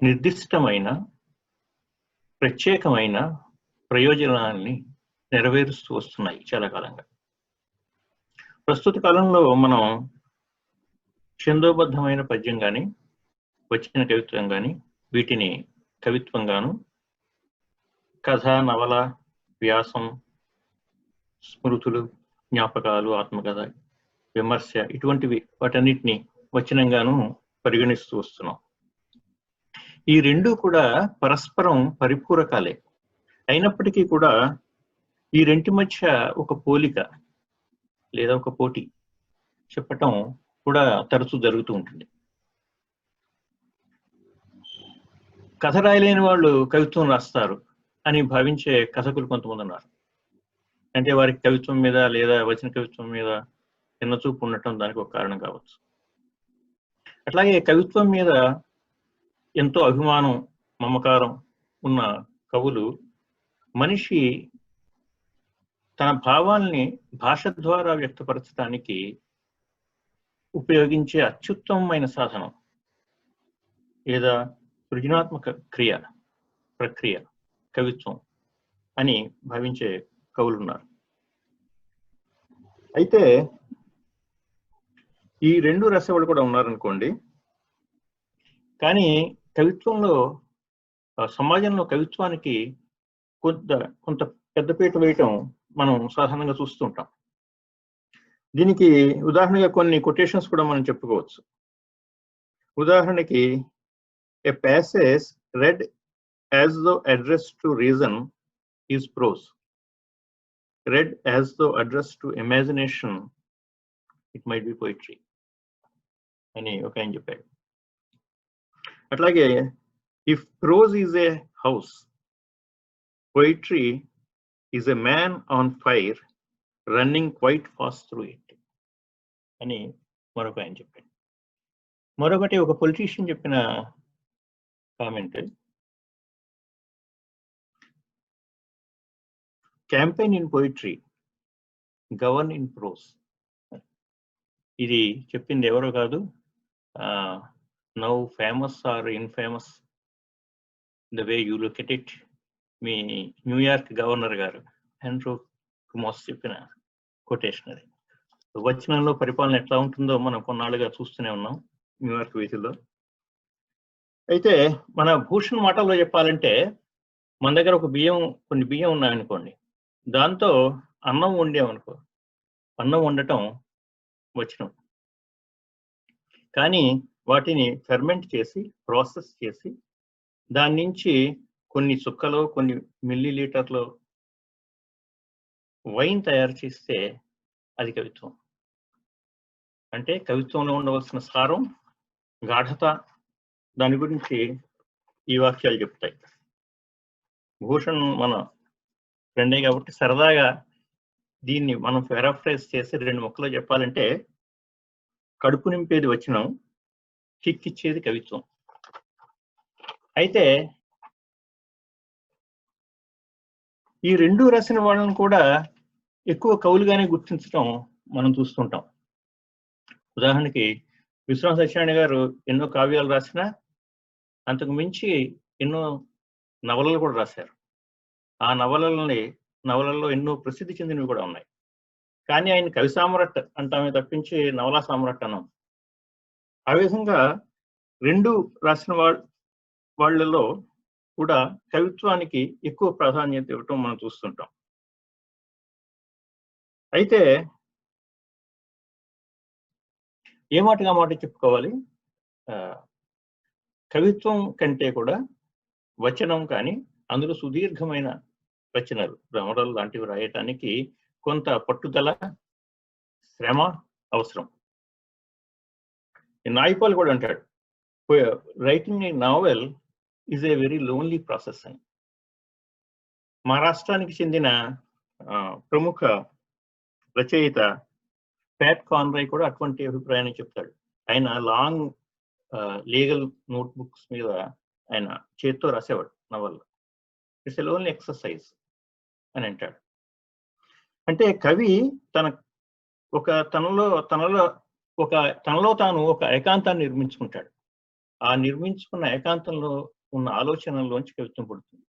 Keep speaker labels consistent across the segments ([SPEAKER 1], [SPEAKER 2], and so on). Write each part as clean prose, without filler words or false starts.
[SPEAKER 1] నిర్దిష్టమైన ప్రత్యేకమైన ప్రయోజనాల్ని నెరవేరుస్తూ వస్తున్నాయి చాలా కాలంగా. ప్రస్తుత కాలంలో మనం ఛందోబద్ధమైన పద్యం కానీ వచ్చిన కవిత్వం కానీ వీటిని కవిత్వంగాను, కథ, నవల, వ్యాసం, స్మృతులు, జ్ఞాపకాలు, ఆత్మకథ, విమర్శ ఇటువంటివి వాటన్నిటిని వచనంగాను పరిగణిస్తూ వస్తున్నాం. ఈ రెండు కూడా పరస్పరం పరిపూరకాలే అయినప్పటికీ కూడా ఈ రెంటి మధ్య ఒక పోలిక లేదా ఒక పోటీ చెప్పటం కూడా తరచూ జరుగుతూ ఉంటుంది. కథ రాయలేని వాళ్ళు కవిత్వం రాస్తారు అని భావించే కథకులు కొంతమంది ఉన్నారు. అంటే వారికి కవిత్వం మీద లేదా వచన కవిత్వం మీద చిన్నచూపు ఉండటం దానికి ఒక కారణం కావచ్చు. అట్లాగే కవిత్వం మీద ఎంతో అభిమానం, మమకారం ఉన్న కవులు మనిషి తన భావాల్ని భాష ద్వారా వ్యక్తపరచడానికి ఉపయోగించే అత్యుత్తమమైన సాధనం లేదా సృజనాత్మక ప్రక్రియ కవిత్వం అని భావించే కవులున్నారు. అయితే ఈ రెండు రసవాళ్ళు కూడా ఉన్నారనుకోండి. కానీ కవిత్వంలో సమాజంలో కవిత్వానికి కొంత పెద్దపీట వేయటం మనం సాధారణంగా చూస్తుంటాం. దీనికి ఉదాహరణగా కొన్ని కొటేషన్స్ కూడా మనం చెప్పుకోవచ్చు. ఉదాహరణకి, a passage read as though addressed to reason is prose. Read as though addressed to imagination, it might be poetry అని ఒక ఆయన చెప్పాడు. అట్లాగే, if prose is a house, poetry is a man on fire running quite fast through it అని మరొక ఆయన చెప్పాడు. మరొకటి ఒక పొలిటీషియన్ చెప్పిన comment, campaign in poetry, govern in prose. ఇది చెప్పింది ఎవరో కాదు, now famous are infamous the way you look at it, me New York governor గారు ఆండ్రూ కుమోస్ చెప్పిన కొటేషన్. అది వచనంలో పరిపాలన ఎట్లా ఉంటుందో మనం కొన్నాళ్ళుగా చూస్తూనే ఉన్నాం న్యూయార్క్ వీధుల్లో. అయితే మన భూషణ్ మాటల్లో చెప్పాలంటే, మన దగ్గర కొన్ని బియ్యం ఉన్నాయనుకోండి, దాంతో అన్నం వండామనుకో, అన్నం వండటం వచనం. కానీ వాటిని ఫెర్మెంట్ చేసి, ప్రాసెస్ చేసి, దాని నుంచి కొన్ని చుక్కలో కొన్ని మిల్లీ లీటర్లో వైన్ తయారు చేస్తే అది కవిత్వం. అంటే కవిత్వంలో ఉండవలసిన సారం, గాఢత, దాని గురించి ఈ వాక్యాలు చెప్తాయి. భూషణ్ మన ఫ్రెండే కాబట్టి సరదాగా దీన్ని మనం పారాఫ్రైజ్ చేసి 2 ముక్కలో చెప్పాలంటే, కడుపు నింపేది వచనం, కిక్కిచ్చేది కవిత్వం. అయితే ఈ రెండు రాసిన వాళ్ళని కూడా ఎక్కువ కవులుగానే గుర్తించడం మనం చూస్తుంటాం. ఉదాహరణకి విశ్వనాథ సత్యనారాయణ గారు ఎన్నో కావ్యాలు రాసినా అంతకు మించి ఎన్నో నవలలు కూడా రాశారు. ఆ నవలల్లో ఎన్నో ప్రసిద్ధి చెందినవి కూడా ఉన్నాయి. కానీ ఆయన కవి సామ్రాట్ అంటామే తప్పించి నవలా సామ్రాట్ అన్నాం. ఆ విధంగా రెండు రాసిన వాళ్ళలో కూడా కవిత్వానికి ఎక్కువ ప్రాధాన్యత ఇవ్వటం మనం చూస్తుంటాం. అయితే ఏ మాటగా మాట చెప్పుకోవాలి, కవిత్వం కంటే కూడా వచనం కానీ, అందులో సుదీర్ఘమైన రచనలు, భ్రమరాలు లాంటివి రాయటానికి కొంత పట్టుదల, శ్రమ అవసరం. నాయపాల్ కూడా అంటాడు, writing a novel is a very lonely process అని. మహారాష్ట్రానికి చెందిన ప్రముఖ రచయిత ప్యాట్ కాన్రాయ్ కూడా అటువంటి అభిప్రాయాన్ని చెప్తాడు. ఆయన లాంగ్ లీగల్ నోట్బుక్స్ మీద ఆయన చేత్తో రాసేవాడు novel. It's a lonely exercise అని అంటాడు. అంటే కవి తనలో తాను ఒక ఏకాంతాన్ని నిర్మించుకుంటాడు. ఆ నిర్మించుకున్న ఏకాంతంలో ఉన్న ఆలోచనల్లోంచి కవిత్వం పుడుతుంది.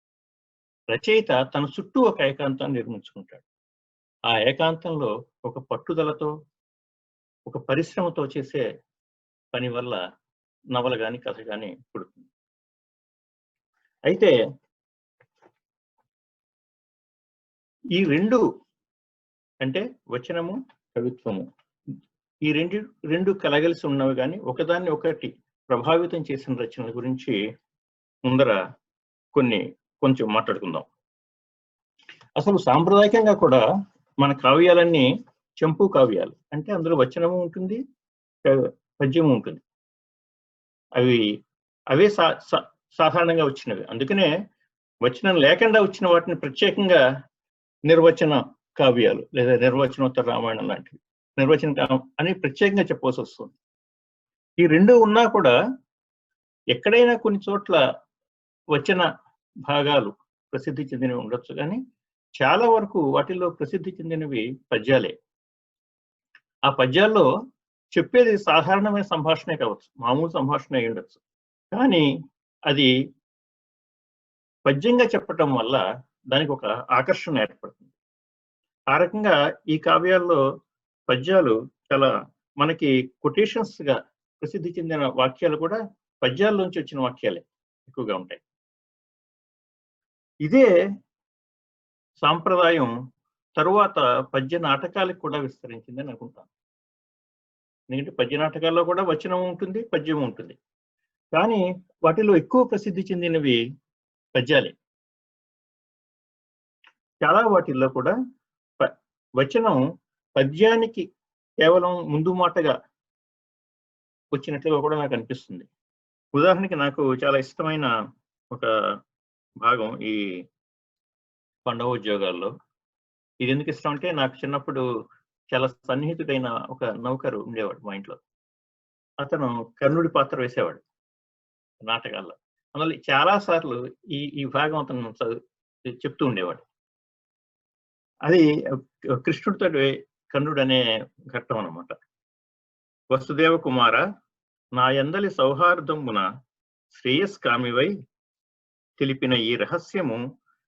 [SPEAKER 1] రచయిత తన చుట్టూ ఒక ఏకాంతాన్ని నిర్మించుకుంటాడు. ఆ ఏకాంతంలో ఒక పట్టుదలతో, ఒక పరిశ్రమతో చేసే పని వల్ల నవల గాని, కథ గాని పుడుతుంది. అయితే ఈ రెండు అంటే వచనము, కవిత్వము ఈ రెండు కలగలిసి ఉన్నవి కానీ ఒకదాన్ని ఒకటి ప్రభావితం చేసిన రచనల గురించి ముందర కొంచెం మాట్లాడుకుందాం. అసలు సాంప్రదాయకంగా కూడా మన కావ్యాలన్నీ చెంపు కావ్యాలు. అంటే అందులో వచనము ఉంటుంది, పద్యము ఉంటుంది. అవే సాధారణంగా వచ్చినవి. అందుకనే వచనం లేకుండా వచ్చిన వాటిని ప్రత్యేకంగా నిర్వచన కావ్యాలు లేదా నిర్వచనోత్తర రామాయణం లాంటివి నిర్వచనం అని ప్రత్యేకంగా చెప్పవలసి వస్తుంది. ఈ రెండు ఉన్నా కూడా ఎక్కడైనా కొన్ని చోట్ల వచన భాగాలు ప్రసిద్ధి చెందినవి ఉండొచ్చు, కానీ చాలా వరకు వాటిల్లో ప్రసిద్ధి చెందినవి పద్యాలే. ఆ పద్యాల్లో చెప్పేది సాధారణమైన సంభాషణే కావచ్చు, మామూలు సంభాషణ అయి ఉండొచ్చు, కానీ అది పద్యంగా చెప్పటం వల్ల దానికి ఒక ఆకర్షణ ఏర్పడుతుంది. ఆ రకంగా ఈ కావ్యాల్లో పద్యాలు చాలా మనకి కొటేషన్స్ గా ప్రసిద్ధి చెందిన వాక్యాలు కూడా పద్యాల్లోంచి వచ్చిన వాక్యాలే ఎక్కువగా ఉంటాయి. ఇదే సాంప్రదాయం తరువాత పద్య నాటకాలకు కూడా విస్తరించిందని అనుకుంటాను. ఎందుకంటే పద్య నాటకాల్లో కూడా వచనం ఉంటుంది, పద్యం ఉంటుంది, కానీ వాటిలో ఎక్కువ ప్రసిద్ధి చెందినవి పద్యాలే. చాలా వాటిల్లో కూడా వచనం పద్యానికి కేవలం ముందు మాటగా వచ్చినట్లుగా కూడా నాకు అనిపిస్తుంది. ఉదాహరణకి నాకు చాలా ఇష్టమైన ఒక భాగం ఈ పండవ ఉద్యోగాల్లో. ఇది ఎందుకు ఇష్టం అంటే, నాకు చిన్నప్పుడు చాలా సన్నిహితుడైన ఒక నౌకరు ఉండేవాడు మా ఇంట్లో. అతను కర్ణుడి పాత్ర వేసేవాడు నాటకాల్లో. అందులో చాలా సార్లు ఈ భాగం అతను చెప్తూ ఉండేవాడు. అది కృష్ణుడితో కర్ణుడు అనే ఘట్టం అన్నమాట. వసుదేవ కుమార, నా యందలి సౌహార్దమున శ్రేయస్కామివై తెలిపిన ఈ రహస్యము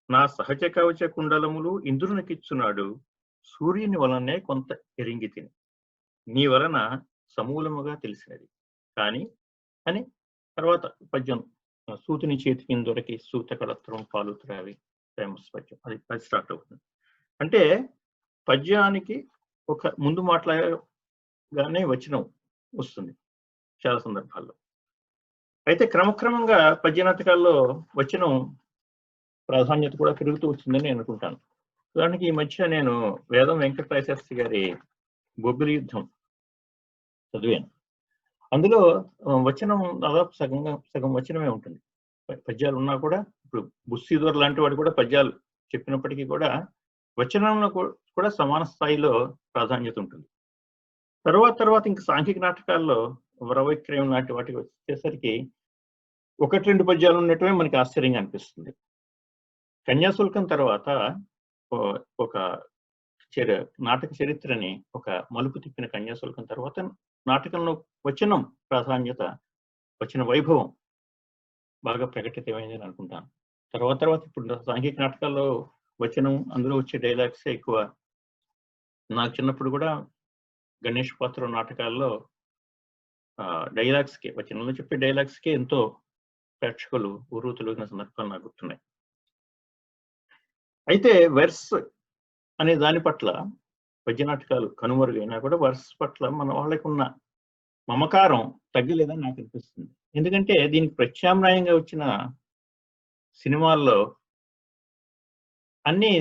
[SPEAKER 1] నా సహజ కవచ కుండలములు ఇంద్రునికిచ్చున్నాడు, సూర్యుని వలనే కొంత ఎరింగి తిని, నీ వలన సమూలముగా తెలిసినది కానీ అని తర్వాత పద్యం, సూతుని చేతికి దొరికి సూత కళత్రం పాలు త్రావి, ఫేమస్ పద్యం. అది స్టార్ట్ అవుతుంది. అంటే పద్యానికి ఒక ముందు మాట్లాడగానే వచనం వస్తుంది చాలా సందర్భాల్లో. అయితే క్రమక్రమంగా పద్య నాటకాల్లో వచనం ప్రాధాన్యత కూడా పెరుగుతూ వచ్చిందని నేను అనుకుంటాను. ఉదాహరణకి ఈ మధ్య నేను వేదం వెంకటరాయ శాస్త్రి గారి బొబ్బిలి యుద్ధం చదివాను. అందులో వచనం దాదాపు సగం వచనమే ఉంటుంది. పద్యాలు ఉన్నా కూడా, ఇప్పుడు బుస్సీదర్ లాంటి వాడు కూడా పద్యాలు చెప్పినప్పటికీ కూడా వచనంలో కూడా సమాన స్థాయిలో ప్రాధాన్యత ఉంటుంది. తర్వాత ఇంకా సాంఘిక నాటకాల్లో వరవైక్రయం లాంటి వాటికి వచ్చేసరికి 1-2 పద్యాలు ఉన్నట్టువే మనకి ఆశ్చర్యంగా అనిపిస్తుంది. కన్యాశుల్కం తర్వాత ఒక నాటక చరిత్రని ఒక మలుపు తిప్పిన కన్యాశుల్కం తర్వాత నాటకంలో వచనం ప్రాధాన్యత, వచన వైభవం బాగా ప్రకటితమైందని అనుకుంటాను. తర్వాత ఇప్పుడు సాంఘిక నాటకాల్లో వచనం, అందులో వచ్చే డైలాగ్సే ఎక్కువ. నాకు చిన్నప్పుడు కూడా గణేష్ పాత్ర నాటకాల్లో డైలాగ్స్కి, వచనంలో చెప్పే డైలాగ్స్కి ఎంతో ప్రేక్షకులు ఉర్రూతలూగిన సందర్భాలు నాకు గుర్తున్నాయి. అయితే వెర్స్ అనే దాని పట్ల పద్య నాటకాలు కనుమరుగైనా కూడా వర్స్ పట్ల మన వాళ్ళకు ఉన్న మమకారం తగ్గలేదని నాకు అనిపిస్తుంది. ఎందుకంటే దీనికి ప్రత్యామ్నాయంగా వచ్చిన సినిమాల్లో అన్ని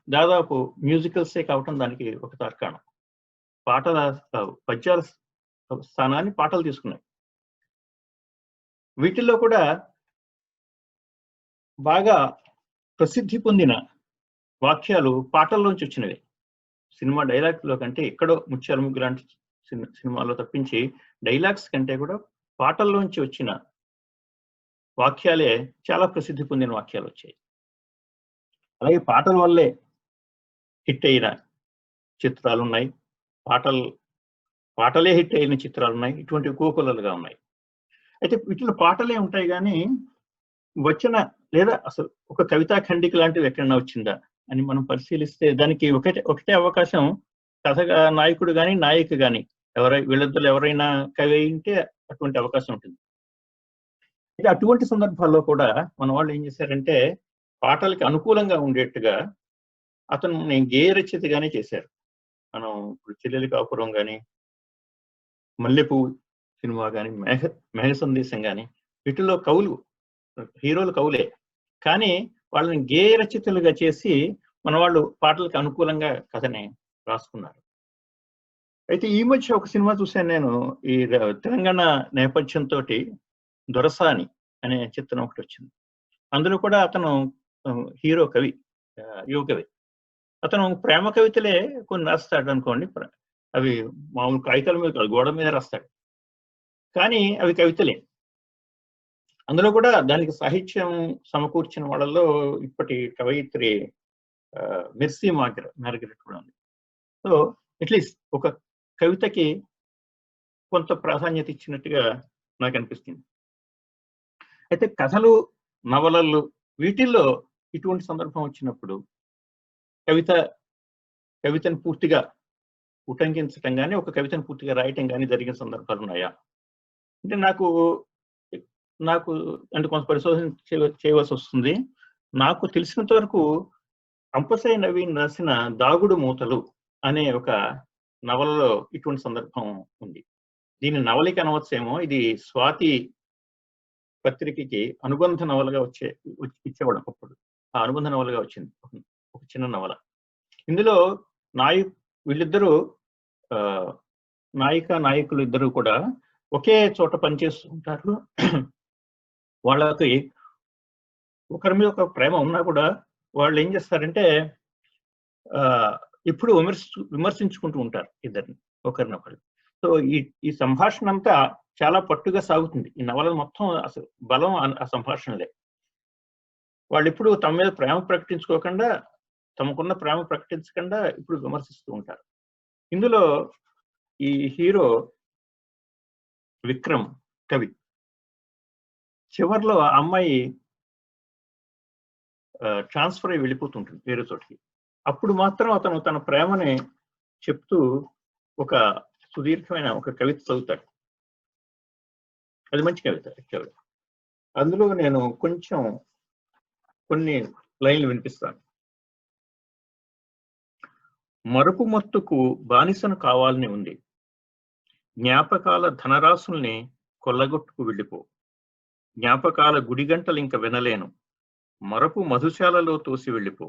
[SPEAKER 1] దాదాపు మ్యూజికల్సే కావటం దానికి ఒక తార్కాణం. పాటల పద్యాల స్థానాన్ని పాటలు తీసుకున్నాయి. వీటిల్లో కూడా బాగా ప్రసిద్ధి పొందిన వాక్యాలు పాటల్లోంచి వచ్చినవి. సినిమా డైలాగ్లో కంటే ఎక్కడో ముత్యాల ముగ్గు లాంటి సినిమాలో తప్పించి డైలాగ్స్ కంటే కూడా పాటల్లోంచి వచ్చిన వాక్యాలే చాలా ప్రసిద్ధి పొందిన వాక్యాలు వచ్చాయి. అలాగే పాటల వల్లే హిట్ అయిన చిత్రాలు ఉన్నాయి, పాటలే హిట్ అయిన చిత్రాలు ఉన్నాయి. ఇటువంటి కోకొల్లలుగా ఉన్నాయి. అయితే వీటిలో పాటలే ఉంటాయి కానీ వచ్చిన లేదా అసలు ఒక కవితా ఖండిక లాంటిది ఎక్కడన్నా వచ్చిందా అని మనం పరిశీలిస్తే దానికి ఒకటే అవకాశం కథగా నాయకుడు కానీ నాయిక కానీ వీళ్ళిద్దరు ఎవరైనా కవి ఉంటే అటువంటి అవకాశం ఉంటుంది. అయితే అటువంటి సందర్భాల్లో కూడా మన వాళ్ళు ఏం చేశారంటే పాటలకి అనుకూలంగా ఉండేట్టుగా అతను గేయ రచయితగానే చేశారు. మనం ఇప్పుడు చెల్లెలి కాపురం కానీ, మల్లెపూ సినిమా కానీ, మేఘ సందేశం కానీ వీటిల్లో కవులు హీరోలు కవులే, కానీ వాళ్ళని గేయ రచయితలుగా చేసి మన వాళ్ళు పాటలకు అనుకూలంగా కథని రాసుకున్నారు. అయితే ఈ మధ్య ఒక సినిమా చూశాను నేను, ఈ తెలంగాణ నేపథ్యంతో దొరసాని అనే చిత్రం ఒకటి వచ్చింది. అందులో కూడా అతను హీరో కవి, యువ కవి. అతను ప్రేమ కవితలే కొన్ని రాస్తాడు అనుకోండి, అవి మామూలు కాగితాల మీద కాదు, గోడ మీద రాస్తాడు, కానీ అవి కవితలే. అందులో కూడా దానికి సాహిత్యం సమకూర్చిన వాళ్ళలో ఇప్పటి కవయిత్రి మెర్సీ మార్గరెట్ కూడా ఉంది. సో అట్లీస్ట్ ఒక కవితకి కొంత ప్రాధాన్యత ఇచ్చినట్టుగా నాకు అనిపిస్తుంది. అయితే కథలు, నవలలు వీటిల్లో ఇటువంటి సందర్భం వచ్చినప్పుడు కవితను పూర్తిగా ఉటంకించటం కానీ, ఒక కవితను పూర్తిగా రాయటం కానీ జరిగిన సందర్భాలు ఉన్నాయా అంటే నాకు అంటే కొంత పరిశోధన చేయవలసి వస్తుంది. నాకు తెలిసినంత వరకు అంపశయ్య నవీన్ రాసిన దాగుడు మూతలు అనే ఒక నవలలో ఇటువంటి సందర్భం ఉంది. దీన్ని నవలిక అనవచ్చేమో, ఇది స్వాతి పత్రికకి అనుబంధ నవలగా ఇచ్చేవాడు ఒకప్పుడు. ఆ అనుబంధ నవలగా వచ్చింది ఒక చిన్న నవల. ఇందులో వీళ్ళిద్దరూ నాయకులు ఇద్దరు కూడా ఒకే చోట పనిచేస్తుంటారు. వాళ్ళకి ఒకరి మీద ఒక ప్రేమ ఉన్నా కూడా వాళ్ళు ఏం చేస్తారంటే ఇప్పుడు విమర్శించుకుంటూ ఉంటారు ఇద్దరిని, ఒకరినొకరు. సో ఈ సంభాషణ అంతా చాలా పట్టుగా సాగుతుంది. ఈ నవల మొత్తం అసలు బలం ఆ సంభాషణలే. వాళ్ళు ఇప్పుడు తమ మీద ప్రేమ ప్రకటించుకోకుండా, తమకున్న ప్రేమ ప్రకటించకుండా ఇప్పుడు విమర్శిస్తూ ఉంటారు. ఇందులో ఈ హీరో విక్రమ్ కవి చివరిలో ఆ అమ్మాయి ట్రాన్స్ఫర్ అయి వెళ్ళిపోతుంటుంది వేరే చోటికి. అప్పుడు మాత్రం అతను తన ప్రేమని చెప్తూ ఒక సుదీర్ఘమైన ఒక కవిత చదువుతాడు. అది మంచి కవిత యాక్చువల్గా. అందులో నేను కొన్ని లైన్లు వినిపిస్తాను. మరుపు మత్తుకు బానిసను కావాలని ఉంది, జ్ఞాపకాల ధనరాశుల్ని కొల్లగొట్టుకు వెళ్ళిపో, జ్ఞాపకాల గుడిగంటలు ఇంక వినలేను, మరపు మధుశాలలో తోసి వెళ్ళిపో,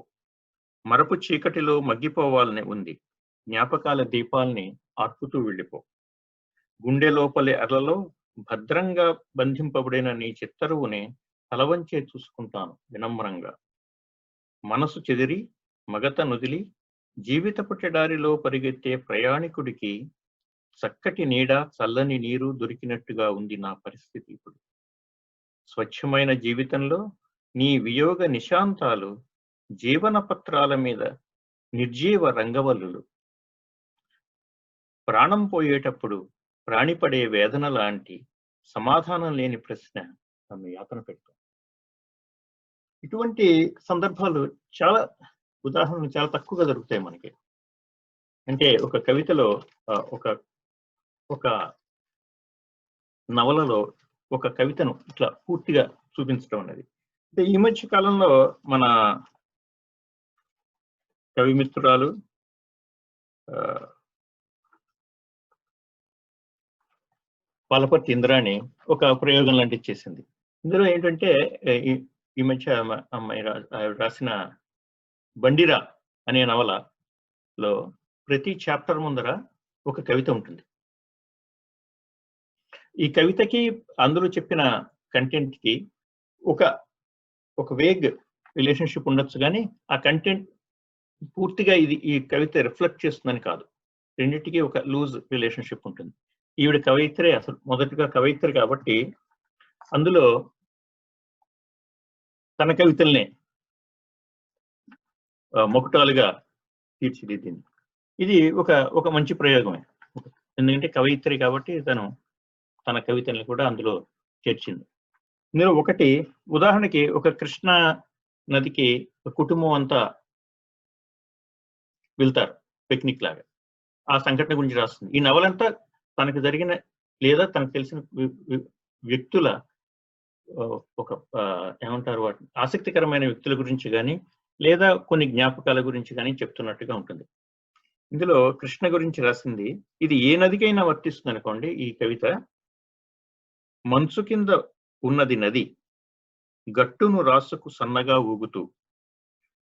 [SPEAKER 1] మరపు చీకటిలో మగ్గిపోవాలని ఉంది, జ్ఞాపకాల దీపాల్ని ఆర్పుతూ వెళ్ళిపో, గుండె లోపలి అరలలో భద్రంగా బంధింపబడిన నీ చిత్తరువుని తలవంచే చూసుకుంటాను వినమ్రంగా, మనసు చెదిరి మగత నుదిలి జీవితపు చెడారిలో పరిగెత్తే ప్రయాణికుడికి చక్కటి నీడ, చల్లని నీరు దొరికినట్టుగా ఉంది నా పరిస్థితి ఇప్పుడు. స్వచ్ఛమైన జీవితంలో నీ వియోగ నిశాంతాలు జీవన పత్రాల మీద నిర్జీవ రంగవల్లులు, ప్రాణం పోయేటప్పుడు ప్రాణిపడే వేదన లాంటి సమాధానం లేని ప్రశ్న నన్ను యాతన పెడతాం. ఇటువంటి సందర్భాలు ఉదాహరణలు చాలా తక్కువగా దొరుకుతాయి మనకి. అంటే ఒక కవితలో ఒక నవలలో ఒక కవితను ఇట్లా పూర్తిగా చూపించడం అనేది. అంటే ఈ మధ్య కాలంలో మన కవిమిత్రురాలు పాలపర్తి ఇంద్రాణి ఒక ప్రయోగం లాంటిది చేసింది. ఇందులో ఏంటంటే ఈ మధ్య అమ్మాయి రాసిన బండిరా అనే నవలలో ప్రతి చాప్టర్ ముందర ఒక కవిత ఉంటుంది. ఈ కవితకి అందులో చెప్పిన కంటెంట్ కి ఒక వేగ్ రిలేషన్షిప్ ఉండొచ్చు, కానీ ఆ కంటెంట్ పూర్తిగా ఈ కవిత రిఫ్లెక్ట్ చేస్తుందని కాదు. రెండింటికి ఒక లూజ్ రిలేషన్షిప్ ఉంటుంది. ఈవిడ కవయిత్రే, అసలు మొదటిగా కవయిత్రి కాబట్టి అందులో తన కవితల్నే మొకటాలుగా తీర్చిదిద్దింది. ఇది ఒక మంచి ప్రయోగమే. ఎందుకంటే కవయిత్రి కాబట్టి తన కవితల్ని కూడా అందులో చేర్చింది. ఇందులో ఒకటి ఉదాహరణకి ఒక కృష్ణా నదికి కుటుంబం అంతా వెళ్తారు పిక్నిక్ లాగా. ఆ సంఘటన గురించి రాస్తుంది. ఈ నవలంతా తనకు జరిగిన లేదా తనకు తెలిసిన వ్యక్తుల ఒక ఏమంటారు వాటిని ఆసక్తికరమైన వ్యక్తుల గురించి గాని, లేదా కొన్ని జ్ఞాపకాల గురించి గాని చెప్తున్నట్టుగా ఉంటుంది. ఇందులో కృష్ణ గురించి రాసింది. ఇది ఏ నదికైనా వర్తిస్తుంది అనుకోండి ఈ కవిత. మంచు కింద ఉన్నది నది, గట్టును రాసుకు సన్నగా ఊగుతూ,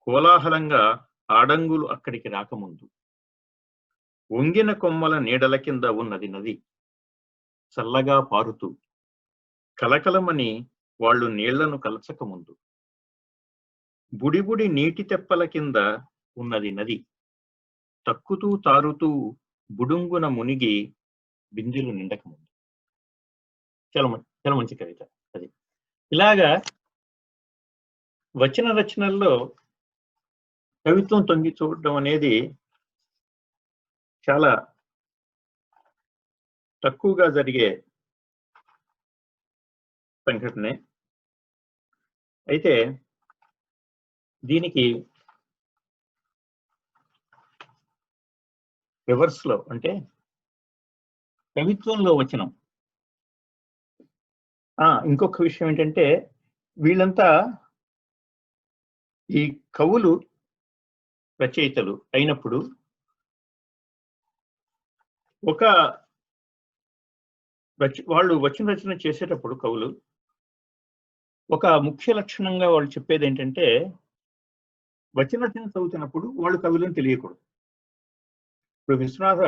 [SPEAKER 1] కోలాహలంగా ఆడంగులు అక్కడికి రాకముందు. వంగిన కొమ్మల నీడల కింద ఉన్నది నది, చల్లగా పారుతూ, కలకలమని వాళ్ళు నీళ్లను కలచకముందు. బుడిబుడి నీటి తెప్పల కింద ఉన్నది నది, తక్కుతూ తారుతూ బుడుంగున మునిగి బిందెలు నిండకముందు. చాలా మంచి కవిత అది. ఇలాగా వచన రచనల్లో కవిత్వం తొంగి చూడడం అనేది చాలా తక్కువగా జరిగే సంఘటనే. అయితే దీనికి రివర్స్ లో అంటే కవిత్వంలో వచనం. ఇంకొక విషయం ఏంటంటే వీళ్ళంతా ఈ కవులు రచయితలు అయినప్పుడు వాళ్ళు వచన రచన చేసేటప్పుడు కవులు ఒక ముఖ్య లక్షణంగా వాళ్ళు చెప్పేది ఏంటంటే వచన రచన చదువుతున్నప్పుడు వాళ్ళు కవులను తెలియకూడదు. ఇప్పుడు విశ్వనాథ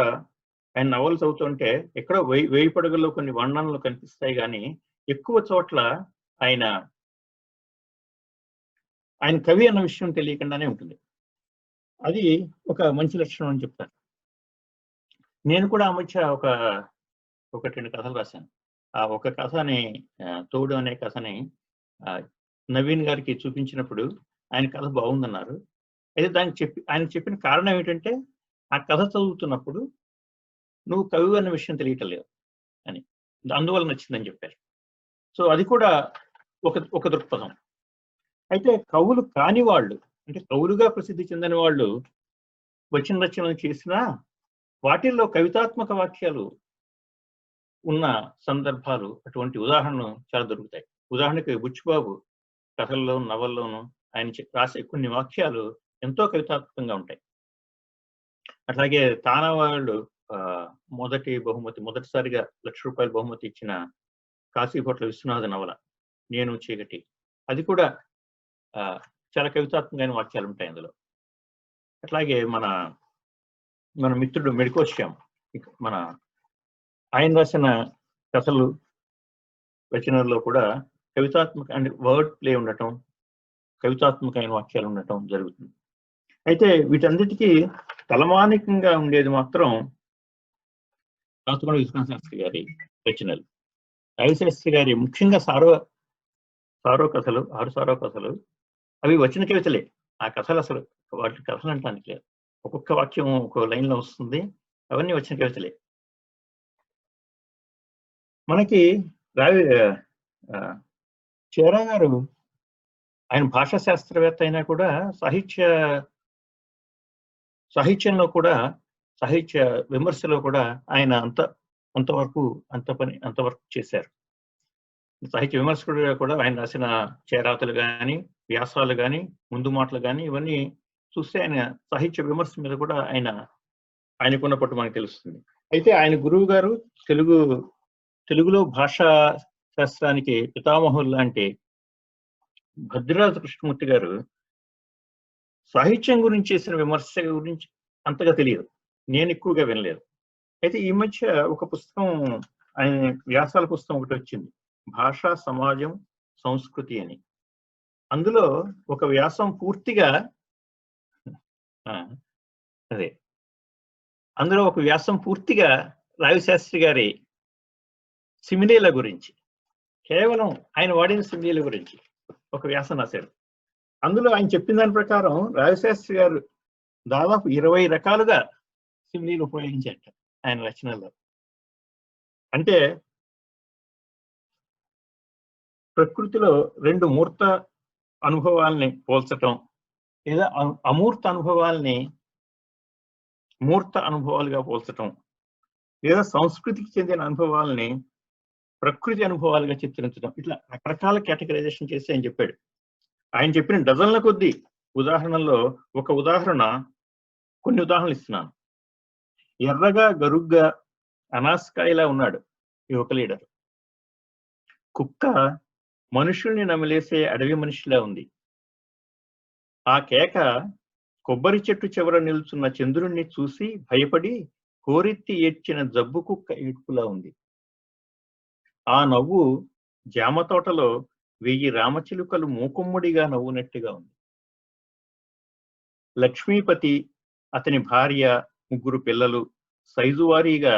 [SPEAKER 1] ఆయన నవలు చదువుతుంటే ఎక్కడో 1000 పడగల్లో కొన్ని వర్ణనలు కనిపిస్తాయి కానీ ఎక్కువ చోట్ల ఆయన కవి అన్న విషయం తెలియకుండానే ఉంటుంది. అది ఒక మంచి లక్షణం అని చెప్తాను. నేను కూడా ఆ మధ్య ఒకటి 2 కథలు రాశాను. ఆ ఒక కథని తోడు అనే కథని నవీన్ గారికి చూపించినప్పుడు ఆయన కథ బాగుందన్నారు. అయితే ఆయన చెప్పిన కారణం ఏంటంటే ఆ కథ చదువుతున్నప్పుడు నువ్వు కవి అన్న విషయం తెలియటం లేదు అని, అందువల్ల నచ్చిందని చెప్పారు. సో అది కూడా ఒక దృక్పథం. అయితే కవులు కాని వాళ్ళు, అంటే కవులుగా ప్రసిద్ధి చెందిన వాళ్ళు వచన రచనలు చేసినా వాటిల్లో కవితాత్మక వాక్యాలు ఉన్న సందర్భాలు, అటువంటి ఉదాహరణలు చాలా దొరుకుతాయి. ఉదాహరణకి బుచ్చిబాబు కథల్లో నవల్లోనూ ఆయన రాసే కొన్ని వాక్యాలు ఎంతో కవితాత్మకంగా ఉంటాయి. అట్లాగే తానా వాళ్ళు మొదటిసారిగా ₹1,00,000 బహుమతి ఇచ్చిన కాశీభట్ల విశ్వనాథ నవల నేను చీకటి, అది కూడా చాలా కవితాత్మకమైన వాక్యాలు ఉంటాయి అందులో. అట్లాగే మన మిత్రుడు మెడికోశ్యామ్ ఆయన రాసిన కథలు రచనల్లో కూడా కవితాత్మక అంటే వర్డ్ ప్లే ఉండటం, కవితాత్మకమైన వాక్యాలు ఉండటం జరుగుతుంది. అయితే వీటన్నిటికీ తలమానికంగా ఉండేది మాత్రం రాచకొండ విశ్వనాథ శాస్త్రి గారి రచనలు. రవిశాస్త్రి గారి ముఖ్యంగా సారో కథలు, 6 సారో కథలు అవి వచన కవితలే. ఆ కథలు అసలు వాటి కథలు అంటానికి లేదు. ఒక్కొక్క వాక్యం ఒక్కొక్క లైన్లో వస్తుంది, అవన్నీ వచన కవితలే. మనకి చేరా గారు ఆయన భాషా శాస్త్రవేత్త అయినా కూడా సాహిత్యంలో కూడా, సాహిత్య విమర్శలో కూడా ఆయన అంతవరకు చేశారు. సాహిత్య విమర్శకుడిగా కూడా ఆయన రాసిన చేరాతలు కానీ, వ్యాసాలు కానీ, ముందు మాటలు కానీ ఇవన్నీ చూస్తే ఆయన సాహిత్య విమర్శ మీద కూడా ఆయనకున్న పట్టు మనకు తెలుస్తుంది. అయితే ఆయన గురువు గారు తెలుగులో భాషా శాస్త్రానికి పితామహులు లాంటి భద్రరాజు కృష్ణమూర్తి గారు సాహిత్యం గురించి చేసిన విమర్శ గురించి అంతగా తెలియదు, నేను ఎక్కువగా వినలేదు. అయితే ఈ మధ్య ఒక పుస్తకం, ఆయన వ్యాసాల పుస్తకం ఒకటి వచ్చింది, భాషా సమాజం సంస్కృతి అని. అందులో ఒక వ్యాసం పూర్తిగా రావిశాస్త్రి గారి సిమిలీల గురించి, కేవలం ఆయన వాడిన సిమిలీల గురించి ఒక వ్యాసం రాశాడు. అందులో ఆయన చెప్పిన దాని ప్రకారం రావిశాస్త్రి గారు దాదాపు 20 రకాలుగా సిమిలీలు ఉపయోగించారట ఆయన రచనల్లో. అంటే ప్రకృతిలో రెండు మూర్త అనుభవాల్ని పోల్చటం, లేదా అమూర్త అనుభవాల్ని మూర్త అనుభవాలుగా పోల్చటం, లేదా సంస్కృతికి చెందిన అనుభవాల్ని ప్రకృతి అనుభవాలుగా చిత్రించడం, ఇట్లా రకరకాల కేటగరైజేషన్ చేసి ఆయన చెప్పాడు. ఆయన చెప్పిన డజన్ల కొద్దీ ఉదాహరణల్లో ఒక ఉదాహరణ, కొన్ని ఉదాహరణలు ఇస్తున్నాను. ఎర్రగా గరుగ్గా అనాస్కాయలా ఉన్నాడు యువక లీడర్. కుక్క మనుషుల్ని నమిలేసే అడవి మనిషిలా ఉంది. ఆ కేక కొబ్బరి చెట్టు చివర నిల్చున్న చంద్రుణ్ణి చూసి భయపడి కోరెత్తి ఏడ్చిన జబ్బు కుక్క ఏడ్పులా ఉంది. ఆ నవ్వు జామ తోటలో 1000 రామచిలుకలు మూకుమ్మడిగా నవ్వునట్టుగా ఉంది. లక్ష్మీపతి, అతని భార్య, 3 పిల్లలు సైజు వారీగా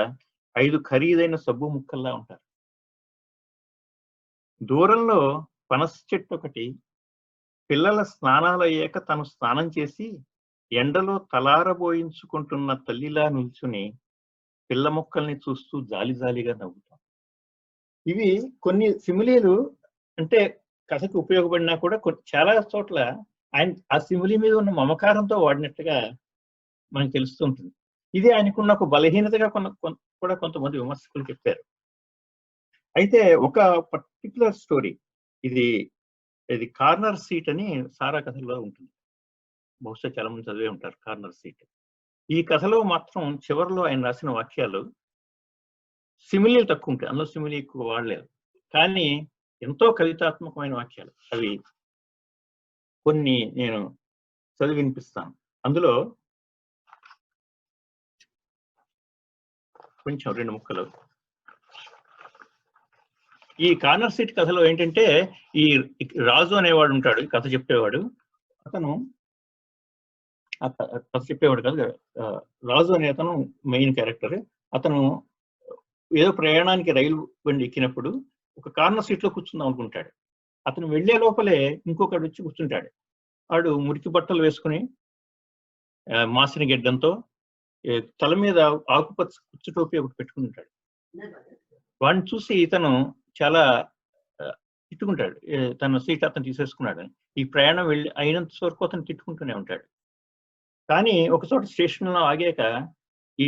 [SPEAKER 1] 5 ఖరీదైన సబ్బు ముక్కల్లా ఉంటారు. దూరంలో పనస చెట్టు ఒకటి పిల్లల స్నానాలయ్యాక తను స్నానం చేసి ఎండలో తలారబోయించుకుంటున్న తల్లిలా నిల్చుని పిల్ల మొక్కల్ని చూస్తూ జాలి జాలిగా నవ్వుతాం. ఇవి కొన్ని సిమిలీలు, అంటే కథకు ఉపయోగపడినా కూడా చాలా చోట్ల ఆయన ఆ సిమిలీ మీద ఉన్న మమకారంతో వాడినట్టుగా మనకు తెలుస్తూ ఉంటుంది. ఇది ఆయనకున్న ఒక బలహీనతగా కూడా కొంతమంది విమర్శకులు చెప్పారు. అయితే ఒక పర్టికులర్ స్టోరీ, ఇది కార్నర్ సీట్ అని సారా కథలో ఉంటుంది. బహుశా చాలా మంది చదివే ఉంటారు కార్నర్ సీట్. ఈ కథలో మాత్రం చివరిలో ఆయన రాసిన వాక్యాలు సిమిలీలు తక్కువ ఉంటాయి, అందులో సిమిలీ ఎక్కువ వాడలేదు, కానీ ఎంతో కవితాత్మకమైన వాక్యాలు. అవి కొన్ని నేను చదివి వినిపిస్తాను. అందులో కొంచెం 2 ముక్కలు. ఈ కార్నర్ సీట్ కథలో ఏంటంటే, ఈ రాజు అనేవాడు ఉంటాడు, కథ చెప్పేవాడు. అతను కథ చెప్పేవాడు కాదు, రాజు అనే అతను మెయిన్ క్యారెక్టర్. అతను ఏదో ప్రయాణానికి రైలు బండి ఎక్కినప్పుడు ఒక కార్నర్ సీట్ లో కూర్చుందాం అనుకుంటాడు. అతను వెళ్లే లోపలే ఇంకొకడు వచ్చి కూర్చుంటాడు. వాడు మురికి బట్టలు వేసుకుని మాసిన గెడ్డంతో తల మీద ఆకుపచ్చ కుచ్చు టోపీ ఒకటి పెట్టుకుని ఉంటాడు. వాడిని చూసి ఇతను చాలా తిట్టుకుంటాడు, తన సీట్ అతను తీసేసుకున్నాడు. ఈ ప్రయాణం అయినంత వరకు అతను తిట్టుకుంటూనే ఉంటాడు. కానీ ఒకచోట స్టేషన్ లో ఆగాక ఈ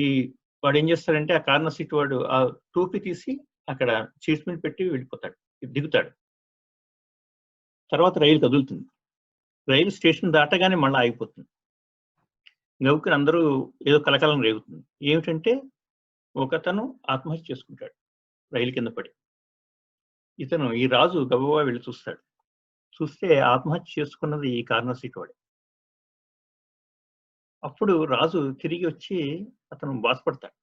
[SPEAKER 1] వాడు ఏం చేస్తాడంటే, ఆ కార్నర్ సీట్ వాడు ఆ టోపీ తీసి అక్కడ సీట్ మీద పెట్టి వెళ్ళిపోతాడు, దిగుతాడు. తర్వాత రైలు కదులుతుంది. రైలు స్టేషన్ దాటగానే మళ్ళీ ఆగిపోతుంది. గవుకుని అందరూ ఏదో కలకలం రేగుతుంది. ఏమిటంటే, ఒకతను ఆత్మహత్య చేసుకుంటాడు రైలు కింద పడి. ఇతను, ఈ రాజు గబగబా వెళ్ళి చూస్తాడు. చూస్తే ఆత్మహత్య చేసుకున్నది ఈ కార్నర్ సీట్ వాడే. అప్పుడు రాజు తిరిగి వచ్చి అతను బాధపడతాడు.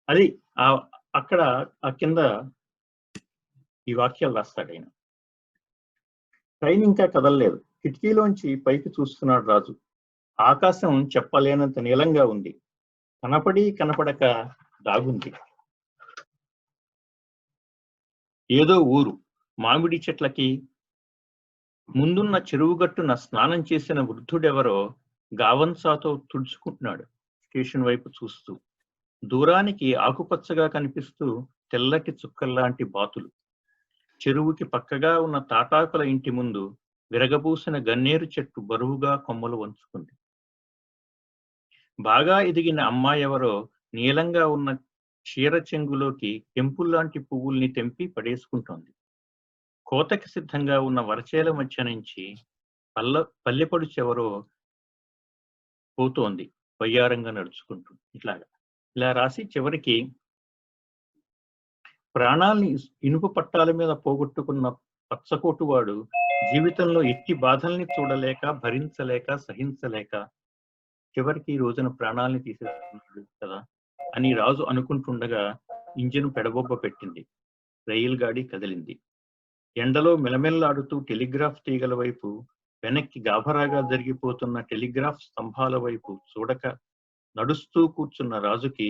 [SPEAKER 1] అది అక్కడ ఆ కింద ఈ వాక్యాలు రాస్తాడు ఆయన. ట్రైన్ ఇంకా కదలలేదు. కిటికీలోంచి పైకి చూస్తున్నాడు రాజు. ఆకాశం చెప్పలేనంత నీలంగా ఉంది. కనపడి కనపడక దాగుంది. ఏదో ఊరు. మామిడి చెట్లకి ముందున్న చెరువుగట్టున స్నానం చేసిన వృద్ధుడెవరో గావంసాతో తుడుచుకుంటున్నాడు స్టేషన్ వైపు చూస్తూ. దూరానికి ఆకుపచ్చగా కనిపిస్తూ తెల్లటి చుక్కల్లాంటి బాతులు. చెరువుకి పక్కగా ఉన్న తాటాకుల ఇంటి ముందు విరగబూసిన గన్నేరు చెట్టు బరువుగా కొమ్మలు వంచుకుంది. బాగా ఎదిగిన అమ్మాయెవరో నీలంగా ఉన్న చీర చెంగులోకి కెంపుల్లాంటి పువ్వుల్ని తెంపి పడేసుకుంటోంది. కోతకి సిద్ధంగా ఉన్న వరచేల మధ్య నుంచి పల్లెపడు చెవరో పోతోంది వయ్యారంగా నడుచుకుంటూ. ఇలా రాసి చివరికి, ప్రాణాల్ని ఇనుప పట్టాల మీద పోగొట్టుకున్న పచ్చకోటువాడు జీవితంలో ఎట్టి బాధల్ని చూడలేక, భరించలేక, సహించలేక చివరికి ఈ రోజున ప్రాణాల్ని తీసేసుకున్నాడు కదా అని రాజు అనుకుంటుండగా ఇంజిన్ పెడబొబ్బ పెట్టింది. రైలు గాడి కదిలింది. ఎండలో మెలమెల్లాడుతూ టెలిగ్రాఫ్ తీగల వైపు, వెనక్కి గాభరాగా జరిగిపోతున్న టెలిగ్రాఫ్ స్తంభాల వైపు చూడక నడుస్తూ కూర్చున్న రాజుకి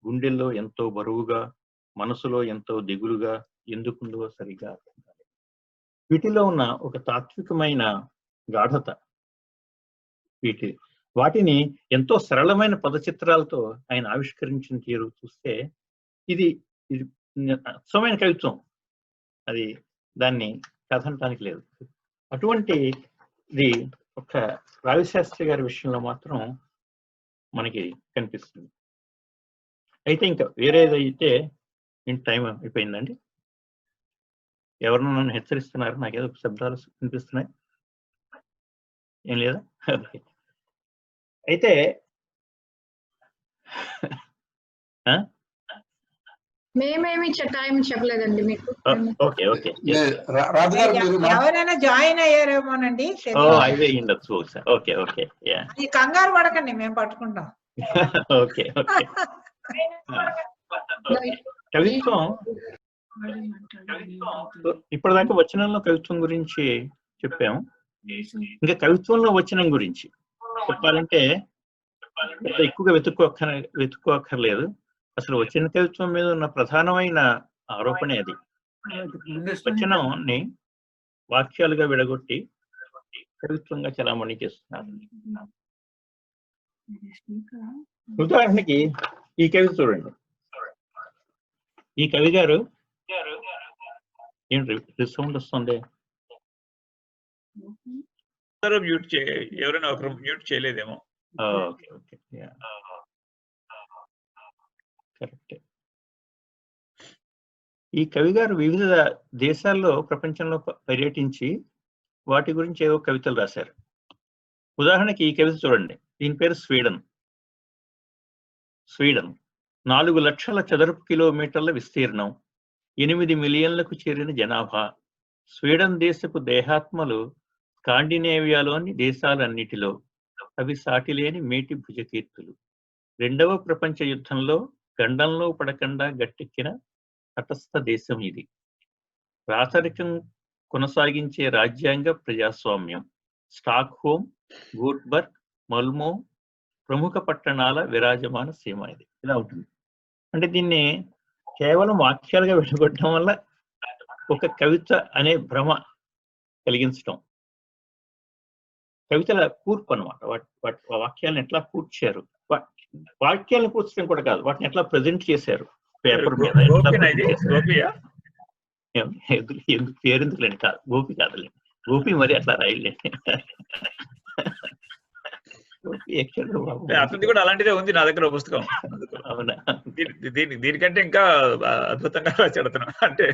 [SPEAKER 1] గుండెల్లో ఎంతో బరువుగా, మనసులో ఎంతో దిగులుగా ఎందుకుందో సరిగా అర్థం కాలేదు. వీటిలో ఉన్న ఒక తాత్వికమైన గాఢత, వాటిని ఎంతో సరళమైన పదచిత్రాలతో ఆయన ఆవిష్కరించిన తీరు చూస్తే ఇది అచ్చమైన కవిత్వం. అది దాన్ని కథ అనటానికి లేదు. అటువంటి ఇది ఒక రావిశాస్త్రి గారి విషయంలో మాత్రం మనకి కనిపిస్తుంది. అయితే ఇంకా వేరేదైతే టైం అయిపోయిందండి. ఎవరన్నా నన్ను హెచ్చరిస్తున్నారు, నాకేదో శబ్దాలు వినిపిస్తున్నాయి, ఏం లేదా? అయితే
[SPEAKER 2] మేమేమి టైం చెప్పలేదండి మీకు.
[SPEAKER 1] ఓకే ఓకే,
[SPEAKER 3] ఎవరైనా జాయిన్ అయ్యారేమోనండి.
[SPEAKER 1] అవే ఉండొచ్చు. ఓకే ఓకే,
[SPEAKER 3] కంగారు పడకండి, మేము పట్టుకుంటాం.
[SPEAKER 1] Okay okay. కవిత్వం ఇప్పటిదాకా వచనంలో కవిత్వం గురించి చెప్పాము. ఇంకా కవిత్వంలో వచనం గురించి చెప్పాలంటే ఎక్కువగా వెతుక్కోక్కర్లేదు. అసలు వచన కవిత్వం మీద ఉన్న ప్రధానమైన ఆరోపణ అది. వచనాన్ని వాక్యాలుగా విడగొట్టి కవిత్వంగా చలామణి చేస్తున్నారు. ఉదాహరణకి ఈ కవి చూడండి. ఈ కవి గారు ఏంటి సౌండ్ వస్తుంది?
[SPEAKER 4] ఎవరైనా ఒకరు మ్యూట్ చేయలేదేమో.
[SPEAKER 1] Okay okay, correct. ఈ కవి గారు వివిధ దేశాల్లో ప్రపంచంలో పర్యటించి వాటి గురించి ఏవో కవితలు రాశారు. ఉదాహరణకి ఈ కవిత చూడండి. దీని పేరు స్వీడన్. 4 లక్షల చదరపు కిలోమీటర్ల విస్తీర్ణం, 8 మిలియన్లకు చేరిన జనాభా. స్వీడన్ దేశపు దేహాత్మలు స్కాండినేవియాలోని దేశాలన్నిటిలో అవి సాటిలేని మేటి భుజకీర్తులు. 2వ ప్రపంచ యుద్ధంలో గండంలో పడకుండా గట్టెక్కిన తటస్థ దేశం ఇది. రాచరికం కొనసాగించే రాజ్యాంగ ప్రజాస్వామ్యం. స్టాక్హోమ్, గూట్బర్గ్, మల్మో ప్రముఖ పట్టణాల విరాజమాన సీమ ఇది. ఇలా ఉంటుంది. అంటే దీన్ని కేవలం వాక్యాలుగా వెళ్ళగొట్టడం వల్ల ఒక కవిత అనే భ్రమ కలిగించడం, కవితల కూర్పు అనమాట. వాటి వాక్యాలను ఎట్లా కూర్చారు, వాక్యాలను కూర్చడం కూడా కాదు, వాటిని ఎట్లా ప్రజెంట్ చేశారు పేపర్ మీద. ఎందుకు పేరెందుకులేండి, కాదు గోపి కాదులేండి, గోపి మరి అట్లా రాయలేండి.
[SPEAKER 4] అతనిది కూడా అలాంటిదే ఉంది నా దగ్గర పుస్తకం.
[SPEAKER 1] అవునా?
[SPEAKER 4] దీనికంటే ఇంకా అద్భుతంగా రాశాడు అంటే.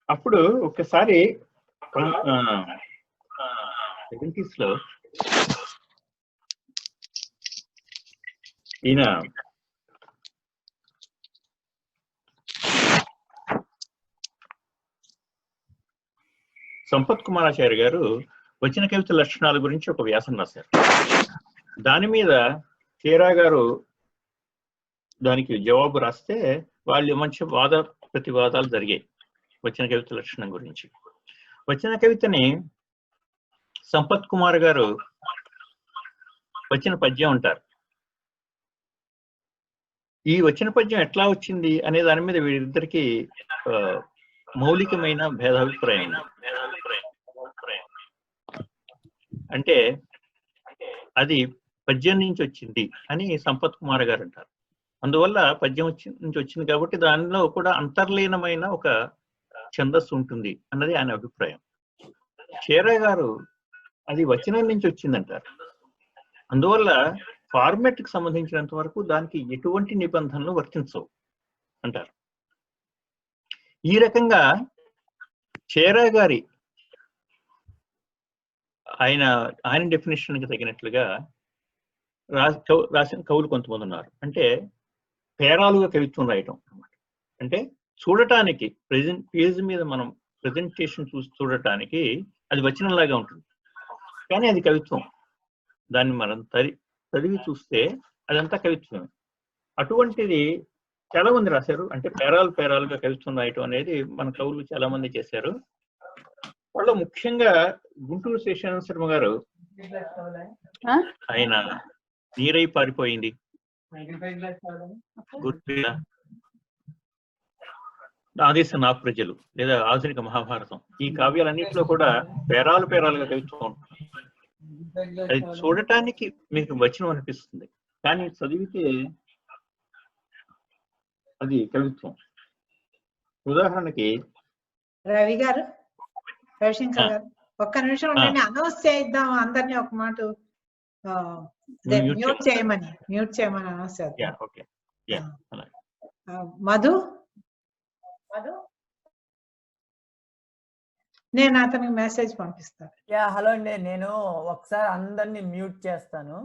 [SPEAKER 1] అప్పుడు ఒకసారి 70s లో ఈయన సంపత్ కుమారాచార్య గారు వచన కవిత లక్షణాల గురించి ఒక వ్యాసం రాశారు. దాని మీద కేరా గారు దానికి జవాబు రాస్తే వాళ్ళు మంచి వాద ప్రతివాదాలు జరిగాయి వచన కవిత లక్షణం గురించి. వచన కవితని సంపత్ కుమార్ గారు వచన పద్యం అంటారు. ఈ వచన పద్యం ఎట్లా వచ్చింది అనే దాని మీద వీరిద్దరికి మౌలికమైన భేదాభిప్రాయం. అంటే అది పద్యం నుంచి వచ్చింది అని సంపత్ కుమార్ గారు అంటారు. అందువల్ల పద్యం నుంచి వచ్చింది కాబట్టి దానిలో కూడా అంతర్లీనమైన ఒక ఛందస్సు ఉంటుంది అన్నది ఆయన అభిప్రాయం. షేరా గారు అది వచనం నుంచి వచ్చిందంటారు. అందువల్ల ఫార్మెట్ కి సంబంధించినంత వరకు దానికి ఎటువంటి నిబంధనలు వర్తించవు అంటారు. ఈ రకంగా షేరా గారి ఆయన డెఫినేషన్ కి తగినట్లుగా రాసిన కవులు కొంతమంది ఉన్నారు. అంటే పేరాలుగా కవిత్వం రాయటం అన్నమాట. అంటే చూడటానికి పేజ్ మీద మనం ప్రెజెంటేషన్ చూడటానికి అది వచనంలాగా ఉంటుంది, కానీ అది కవిత్వం. దాన్ని మనం చదివి చూస్తే అదంతా కవిత్వం. అటువంటిది చాలా మంది రాశారు. అంటే పేరాలుగా కవిత్వం రాయటం అనేది మన కవులు చాలా మంది చేశారు. వాళ్ళు ముఖ్యంగా గుంటూరు శేషానంద శర్మ గారు, ఆయన నీరై పారిపోయింది, ఆదేశ నా ప్రజలు లేదా ఆధునిక మహాభారతం, ఈ కావ్యాలన్నింటిలో కూడా పేరాలుగా కవిత్వం ఉంటుంది. అది చూడటానికి మీకు వచనం అనిపిస్తుంది, కానీ చదివితే అది కవిత్వం. ఉదాహరణకి
[SPEAKER 3] రవి గారు, రవిశంకర్ గారు ఒక్క నిమిషం ఉండండి, అనౌన్స్ చేద్దాం అందరినీ ఒక మాట. మ్యూట్ చేయమని అనౌన్స్ చేద్దాం. మధు నేను అతనికి మెసేజ్ పంపిస్తాను.
[SPEAKER 5] హలో అండి, నేను ఒకసారి అందరినీ మ్యూట్ చేస్తాను.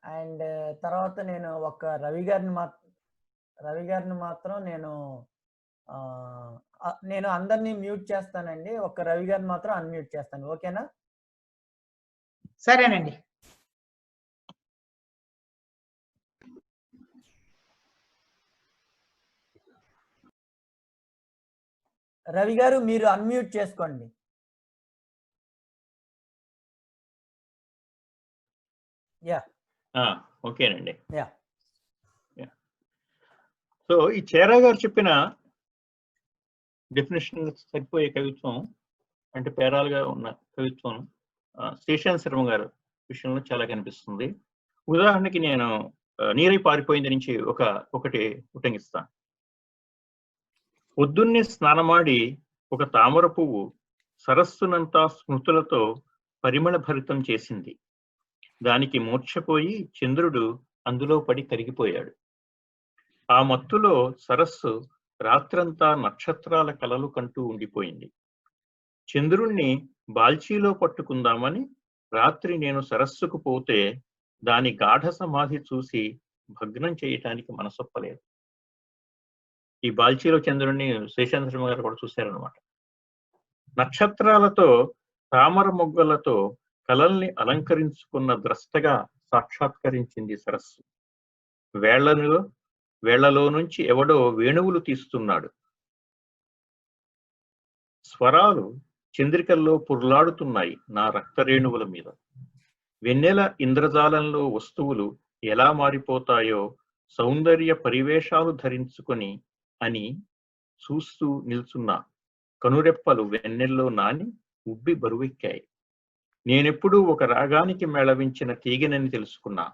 [SPEAKER 5] అండ్ తర్వాత నేను ఒక రవి గారిని మాత్రం నేను అందరినీ మ్యూట్ చేస్తానండి. ఒక రవి గారిని మాత్రం అన్మ్యూట్ చేస్తాను. ఓకేనా?
[SPEAKER 3] సరేనండి.
[SPEAKER 5] రవి గారు మీరు అన్మ్యూట్ చేసుకోండి.
[SPEAKER 1] ఓకేనండి. సో ఈ చేరా గారు చెప్పిన డెఫినేషన్ సరిపోయే కవిత్వం అంటే పేరాలుగా ఉన్న కవిత్వం శేషాన్ శర్మ గారు విషయంలో చాలా కనిపిస్తుంది. ఉదాహరణకి నేను నీరై పారిపోయింది నుంచి ఒకటి ఉటంగిస్తాను. పొద్దున్నే స్నానమాడి ఒక తామర పువ్వు సరస్సునంతా స్మృతులతో పరిమళ భరితం చేసింది. దానికి మూర్ఛపోయి చంద్రుడు అందులో పడి కరిగిపోయాడు. ఆ మత్తులో సరస్సు రాత్రంతా నక్షత్రాల కలలు కంటూ ఉండిపోయింది. చంద్రుణ్ణి బాల్చీలో పట్టుకుందామని రాత్రి నేను సరస్సుకు పోతే దాని గాఢ సమాధి చూసి భగ్నం చేయటానికి మనసొప్పలేదు. ఈ బాల్చీలో చంద్రుణ్ణి శేషాంత్ శర్మ గారు కూడా చూశారనమాట. నక్షత్రాలతో తామర మొగ్గలతో కలల్ని అలంకరించుకున్న ద్రష్టగా సాక్షాత్కరించింది సరస్సు. వేళ్లలో నుంచి ఎవడో వేణువులు తీస్తున్నాడు. స్వరాలు చంద్రికల్లో పుర్లాడుతున్నాయి నా రక్తరేణువుల మీద. వెన్నెల ఇంద్రజాలంలో వస్తువులు ఎలా మారిపోతాయో సౌందర్య పరివేషాలు ధరించుకొని అని చూస్తూ నిల్చున్నా. కనురెప్పలు వెన్నెల్లో నాని ఉబ్బి బరువెక్కాయి. నేనెప్పుడూ ఒక రాగానికి మేళవించిన తీగనని తెలుసుకున్నా.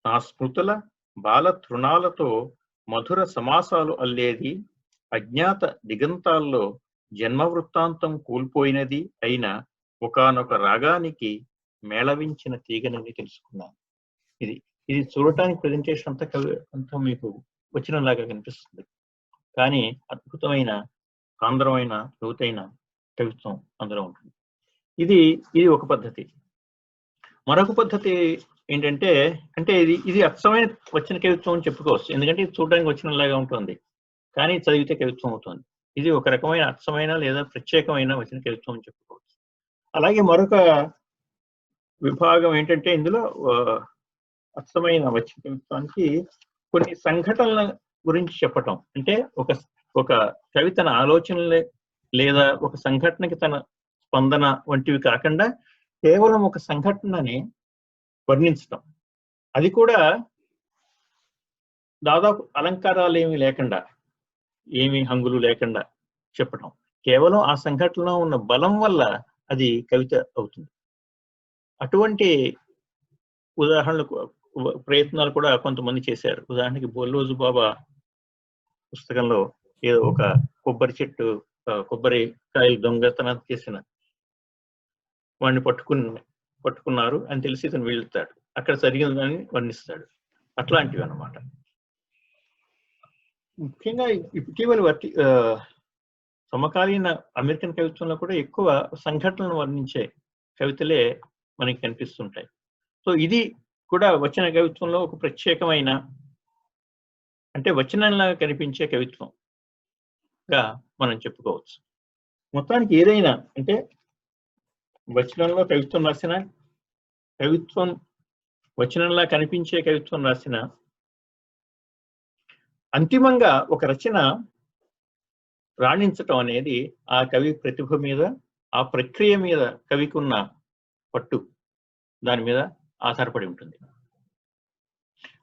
[SPEAKER 1] నా స్మృతుల బాల తృణాలతో మధుర సమాసాలు అల్లేది అజ్ఞాత దిగంతాల్లో జన్మ వృత్తాంతం కూల్పోయినది అయిన ఒకానొక రాగానికి మేళవించిన తీగనని తెలుసుకున్నాను. ఇది చూడటానికి ప్రెజెంటేషన్ అంతా మీకు వచ్చినలాగా కనిపిస్తుంది. కానీ అద్భుతమైన సాంద్రమైన లోతైన కవిత్వం అందులో ఉంటుంది. ఇది ఒక పద్ధతి. మరొక పద్ధతి ఏంటంటే ఇది అచ్చమైన వచ్చిన కవిత్వం అని చెప్పుకోవచ్చు. ఎందుకంటే ఇది చూడడానికి వచ్చినలాగా ఉంటుంది, కానీ చదివితే కవిత్వం అవుతుంది. ఇది ఒక రకమైన అచ్చమైన లేదా ప్రత్యేకమైన వచ్చిన కవిత్వం అని చెప్పుకోవచ్చు. అలాగే మరొక విభాగం ఏంటంటే ఇందులో అచ్చమైన వచ్చిన కవిత్వానికి కొన్ని సంఘటనల గురించి చెప్పటం. అంటే ఒక కవి తన ఆలోచనలే లేదా ఒక సంఘటనకి తన స్పందన వంటివి కాకుండా కేవలం ఒక సంఘటనని వర్ణించటం. అది కూడా దాదాపు అలంకారాలు ఏమీ లేకుండా, ఏమీ హంగులు లేకుండా చెప్పటం. కేవలం ఆ సంఘటనలో ఉన్న బలం వల్ల అది కవిత అవుతుంది. అటువంటి ఉదాహరణలకు ప్రయత్నాలు కూడా కొంతమంది చేశారు. ఉదాహరణకి బొల్లోజు బాబా పుస్తకంలో ఏదో ఒక కొబ్బరికాయలు దొంగతనం చేసిన వాడిని పట్టుకున్నారు అని తెలిసి ఇతను వెళ్తాడు. అక్కడ జరిగిందని వర్ణిస్తాడు. అట్లాంటివి అన్నమాట. ముఖ్యంగా ఇటీవల సమకాలీన అమెరికన్ కవిత్వంలో కూడా ఎక్కువ సంఘటనలను వర్ణించే కవితలే మనకి కనిపిస్తుంటాయి. సో ఇది కూడా వచన కవిత్వంలో ఒక ప్రత్యేకమైన, అంటే వచనంలాగా కనిపించే కవిత్వంగా మనం చెప్పుకోవచ్చు. మొత్తానికి ఏదైనా అంటే వచనంలో కవిత్వం రాసిన, కవిత్వం వచనంలా కనిపించే కవిత్వం రాసిన, అంతిమంగా ఒక రచన రాణించటం అనేది ఆ కవి ప్రతిభ మీద, ఆ ప్రక్రియ మీద కవికున్న పట్టు, దాని మీద ఆధారపడి ఉంటుంది.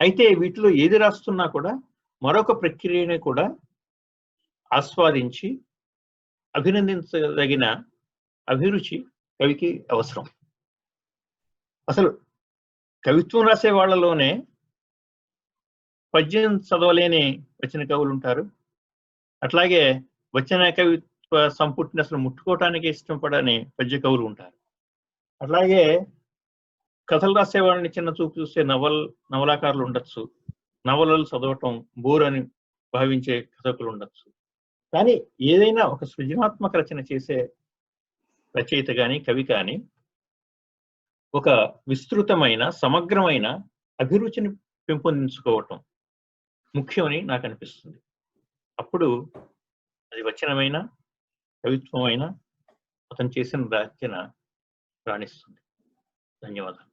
[SPEAKER 1] అయితే వీటిలో ఏది రాస్తున్నా కూడా మరొక ప్రక్రియని కూడా ఆస్వాదించి అభినందించదగిన అభిరుచి కవికి అవసరం. అసలు కవిత్వం రాసే వాళ్ళలోనే పద్యం చదవలేని వచ్చిన కవులు ఉంటారు, అట్లాగే వచన కవిత్వ సంపుటిని అసలు ముట్టుకోవటానికి ఇష్టపడని పద్య కవులు ఉంటారు. అట్లాగే కథలు రాసేవాడిని చిన్న చూపు చూస్తే నవలాకారులు ఉండొచ్చు, నవలలు చదవటం బోర్ అని భావించే కథకులు ఉండొచ్చు. కానీ ఏదైనా ఒక సృజనాత్మక రచన చేసే రచయిత కానీ కవి కానీ ఒక విస్తృతమైన సమగ్రమైన అభిరుచిని పెంపొందించుకోవటం ముఖ్యమని నాకు అనిపిస్తుంది. అప్పుడు అది వచనమైన కవిత్వమైన అతను చేసిన రచన రాణిస్తుంది. ధన్యవాదాలు.